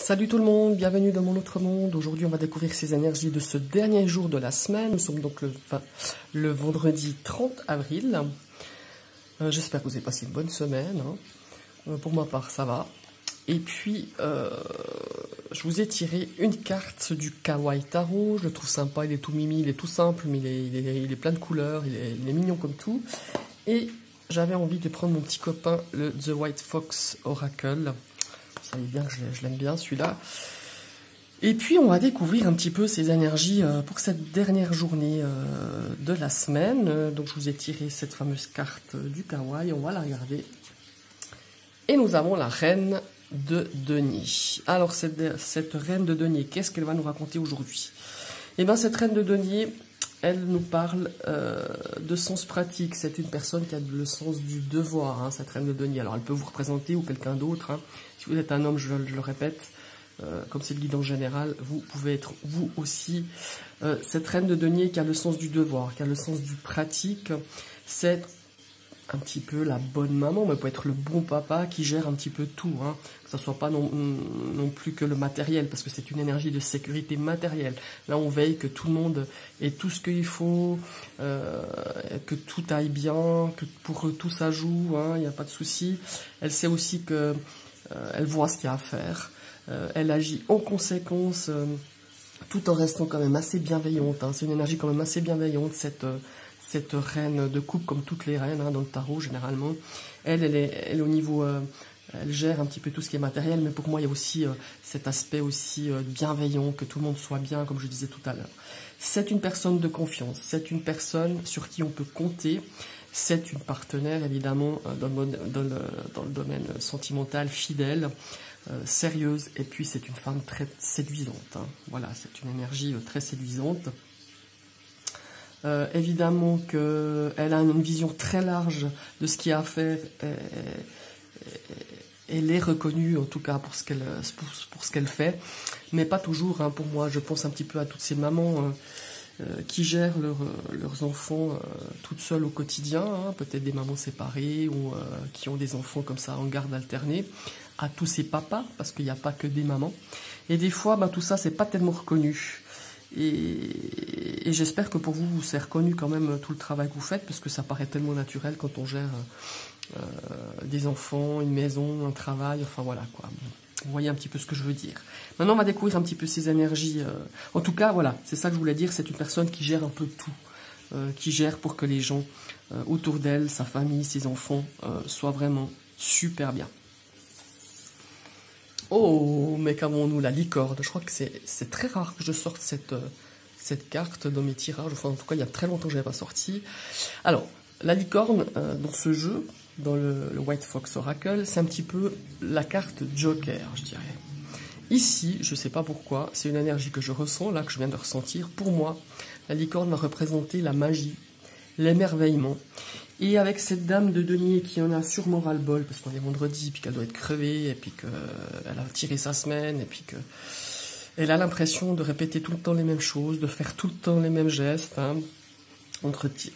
Salut tout le monde, bienvenue dans mon autre monde. Aujourd'hui, on va découvrir ces énergies de ce dernier jour de la semaine. Nous sommes donc le vendredi 30 avril. J'espère que vous avez passé une bonne semaine. Pour ma part, ça va. Et puis, je vous ai tiré une carte du Kawaii Tarot. Je le trouve sympa, il est tout mimi, il est tout simple, mais il est plein de couleurs, il est mignon comme tout. Et j'avais envie de prendre mon petit copain, le The White Fox Oracle. Vous savez bien que je l'aime bien celui-là. Et puis on va découvrir un petit peu ces énergies pour cette dernière journée de la semaine. Donc je vous ai tiré cette fameuse carte du Kawaii, on va la regarder. Et nous avons la reine de denier. Alors cette reine de denier, qu'est-ce qu'elle va nous raconter aujourd'hui? Eh bien cette reine de denier, elle nous parle de sens pratique. C'est une personne qui a le sens du devoir, cette reine de denier. Alors elle peut vous représenter ou quelqu'un d'autre. Si vous êtes un homme, je le répète, comme c'est le guide en général, vous pouvez être vous aussi. Cette reine de denier qui a le sens du devoir, qui a le sens du pratique, c'est un petit peu la bonne maman, mais peut être le bon papa qui gère un petit peu tout, que ça soit pas non plus que le matériel, parce que c'est une énergie de sécurité matérielle. Là, on veille que tout le monde ait tout ce qu'il faut, que tout aille bien, que pour eux tout ça joue, il n'y a pas de souci. Elle sait aussi que elle voit ce qu'il y a à faire, elle agit en conséquence, tout en restant quand même assez bienveillante. C'est une énergie quand même assez bienveillante, cette reine de coupe, comme toutes les reines dans le tarot généralement. Elle est au niveau, elle gère un petit peu tout ce qui est matériel, mais pour moi il y a aussi cet aspect aussi bienveillant, que tout le monde soit bien, comme je disais tout à l'heure. C'est une personne de confiance, c'est une personne sur qui on peut compter, c'est une partenaire évidemment dans le domaine sentimental, fidèle, sérieuse, et puis c'est une femme très séduisante. Voilà, c'est une énergie très séduisante. Évidemment qu'elle a une vision très large de ce qu'il y a à faire. Elle est reconnue en tout cas pour ce qu'elle fait, mais pas toujours. Pour moi, je pense un petit peu à toutes ces mamans qui gèrent leurs enfants toutes seules au quotidien, peut-être des mamans séparées ou qui ont des enfants comme ça en garde alternée, à tous ces papas, parce qu'il n'y a pas que des mamans. Et des fois, tout ça, c'est pas tellement reconnu. Et j'espère que pour vous, c'est reconnu quand même tout le travail que vous faites, parce que ça paraît tellement naturel quand on gère des enfants, une maison, un travail, enfin voilà quoi. Vous voyez un petit peu ce que je veux dire. Maintenant, on va découvrir un petit peu ces énergies. En tout cas, voilà, c'est ça que je voulais dire, c'est une personne qui gère un peu tout, qui gère pour que les gens autour d'elle, sa famille, ses enfants, soient vraiment super bien. Oh, mais qu'avons-nous, la licorne? Je crois que c'est très rare que je sorte cette carte dans mes tirages. Enfin, en tout cas, il y a très longtemps que je n'avais pas sorti. Alors, la licorne, dans ce jeu, dans le White Fox Oracle, c'est un petit peu la carte Joker, je dirais. Ici, je ne sais pas pourquoi, c'est une énergie que je ressens, là, que je viens de ressentir. Pour moi, la licorne va représenter la magie, l'émerveillement. Et avec cette dame de denier qui en a sûrement ras-le-bol, parce qu'on est vendredi, puis qu'elle doit être crevée, et puis qu'elle a tiré sa semaine, et puis qu'elle a l'impression de répéter tout le temps les mêmes choses, de faire tout le temps les mêmes gestes,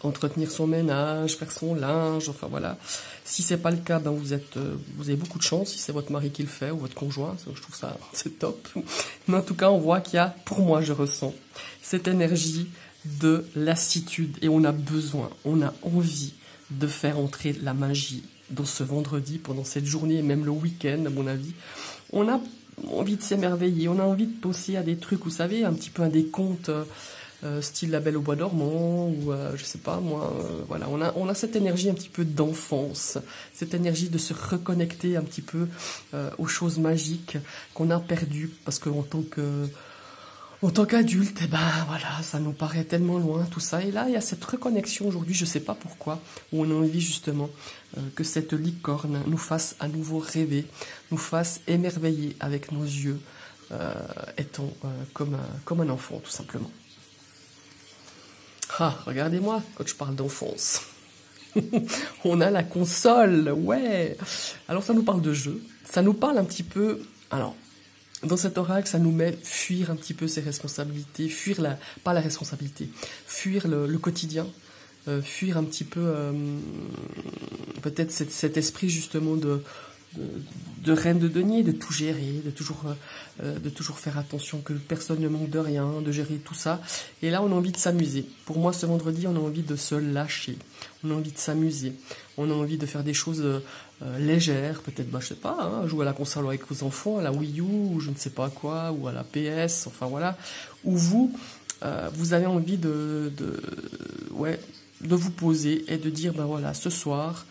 entretenir son ménage, faire son linge, enfin voilà. Si c'est pas le cas, vous avez beaucoup de chance, si c'est votre mari qui le fait, ou votre conjoint, je trouve ça, c'est top. Mais en tout cas, on voit qu'il y a, pour moi, je ressens cette énergie de lassitude, et on a besoin, on a envie de faire entrer la magie dans ce vendredi, pendant cette journée, et même le week-end, à mon avis. On a envie de s'émerveiller, on a envie de penser à des trucs, vous savez, un petit peu à des contes, style La Belle au Bois dormant, ou je sais pas moi, voilà, on a cette énergie un petit peu d'enfance, cette énergie de se reconnecter un petit peu aux choses magiques qu'on a perdues, parce qu'en tant qu'adulte, voilà, ça nous paraît tellement loin tout ça. Et là, il y a cette reconnexion aujourd'hui, je ne sais pas pourquoi, où on a envie justement que cette licorne nous fasse à nouveau rêver, nous fasse émerveiller avec nos yeux, étant comme un enfant tout simplement. Ah, regardez-moi quand je parle d'enfance. On a la console, ouais. Alors ça nous parle de jeu, ça nous parle un petit peu... Alors, dans cet oracle, ça nous met fuir un petit peu ses responsabilités, pas la responsabilité, fuir le quotidien, fuir un petit peu peut-être cet esprit justement de reine de denier, de tout gérer, de toujours faire attention que personne ne manque de rien, de gérer tout ça. Et là, on a envie de s'amuser. Pour moi, ce vendredi, on a envie de se lâcher. On a envie de s'amuser. On a envie de faire des choses légères, peut-être, je sais pas, hein, jouer à la console avec vos enfants, à la Wii U, ou je ne sais pas quoi, ou à la PS, enfin voilà. Ou vous avez envie de vous poser et de dire, ben voilà, ce soir,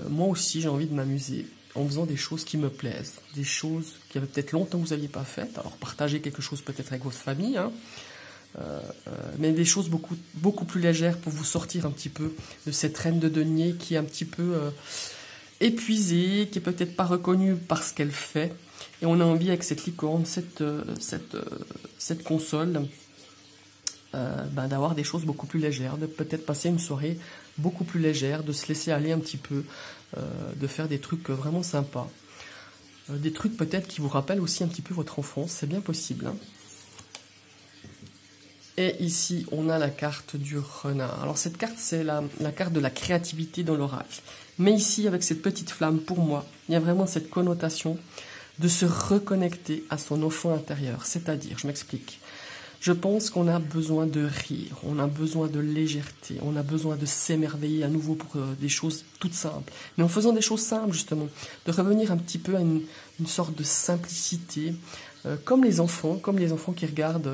moi aussi, j'ai envie de m'amuser en faisant des choses qui me plaisent, des choses qui avaient peut-être longtemps que vous n'aviez pas faites. Alors, partagez quelque chose peut-être avec votre famille, hein, mais des choses beaucoup plus légères pour vous sortir un petit peu de cette reine de denier qui est un petit peu épuisée, qui est peut-être pas reconnue par ce qu'elle fait. Et on a envie avec cette licorne, cette console, d'avoir des choses beaucoup plus légères, de peut-être passer une soirée beaucoup plus légère, de se laisser aller un petit peu, de faire des trucs vraiment sympas. Des trucs peut-être qui vous rappellent aussi un petit peu votre enfance, c'est bien possible. Hein. Et ici, on a la carte du renard. Alors cette carte, c'est la carte de la créativité dans l'orage. Mais ici, avec cette petite flamme, pour moi, il y a vraiment cette connotation de se reconnecter à son enfant intérieur. C'est-à-dire, je m'explique. Je pense qu'on a besoin de rire, on a besoin de légèreté, on a besoin de s'émerveiller à nouveau pour des choses toutes simples. Mais en faisant des choses simples, justement, de revenir un petit peu à une sorte de simplicité, comme les enfants qui regardent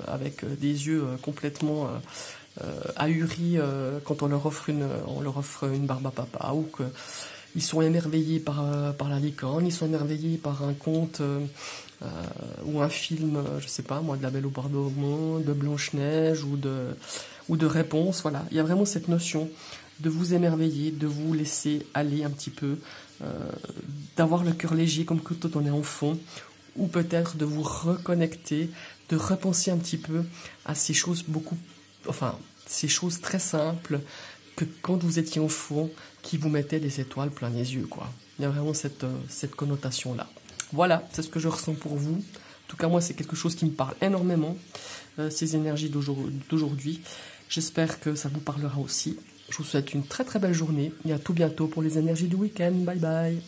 avec des yeux complètement ahuris quand on leur offre une barbe à papa, ou qu'ils sont émerveillés par la licorne, ils sont émerveillés par un conte ou un film, je sais pas moi, de La Belle au Bois dormant, de Blanche-Neige ou de Réponse. Voilà, il y a vraiment cette notion de vous émerveiller, de vous laisser aller un petit peu, d'avoir le cœur léger comme quand on est enfant, ou peut-être de vous reconnecter, de repenser un petit peu à ces choses ces choses très simples que quand vous étiez enfant, qui vous mettaient des étoiles plein les yeux, quoi. Il y a vraiment cette connotation-là. Voilà, c'est ce que je ressens pour vous. En tout cas, moi, c'est quelque chose qui me parle énormément, ces énergies d'aujourd'hui. J'espère que ça vous parlera aussi. Je vous souhaite une très très belle journée et à tout bientôt pour les énergies du week-end. Bye bye.